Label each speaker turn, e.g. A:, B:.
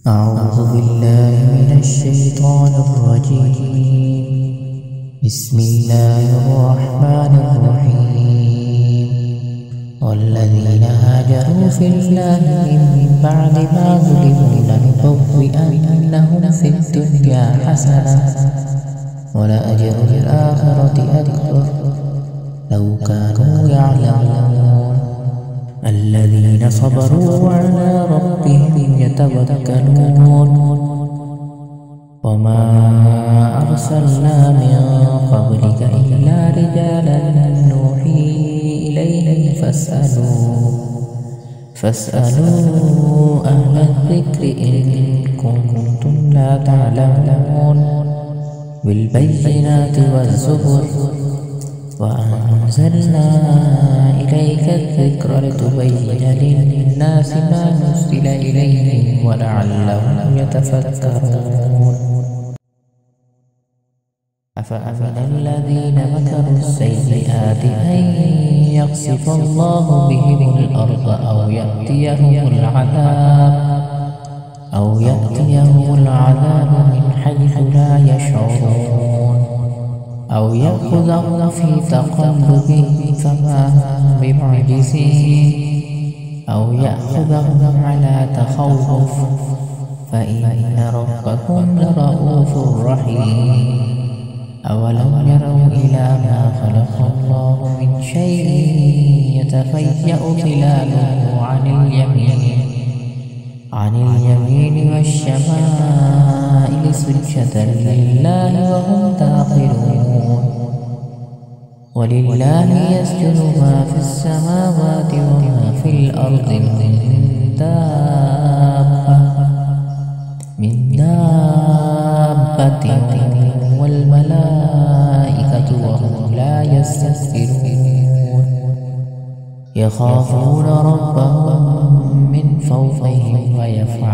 A: أعوذ بالله من الشيطان الرجيم. بسم الله الرحمن الرحيم. والذين هاجروا في الله من بعد ما ظلموا لنبوئنهم في الدنيا حسنة ولأجر الآخرة أكبر لو كانوا يعلمون. الذين صبروا وعلى ربهم يتوكلون. وما أرسلنا من قبلك إلا رجالا نوحي إليهم فاسألوا أهل الذكر إن كنتم لا تعلمون. بالبينات والزبر وأنزلنا إليك الذكر لتبين للناس ما نزل إليهم ولعلهم يتفكرون. أفأمن الذين مكروا السيئات أن يخسف الله بهم الأرض أو يأتيهم العذاب من حيث لا يشعرون أو يأخذهم في تقلبهم فما هم بمعجزين أو يأخذهم على تخوف فإن ربكم لرؤوف رحيم. أولم يروا إلى ما خلق الله من شيء يتفيأ ظلاله عن اليمين والشمائل سجدا لله وهم داخلون. ولله يسجد ما في السماوات وما في الأرض من دابة والملائكة وهم لا يستكبرون. يخافون ربهم من فوقهم ويفعلون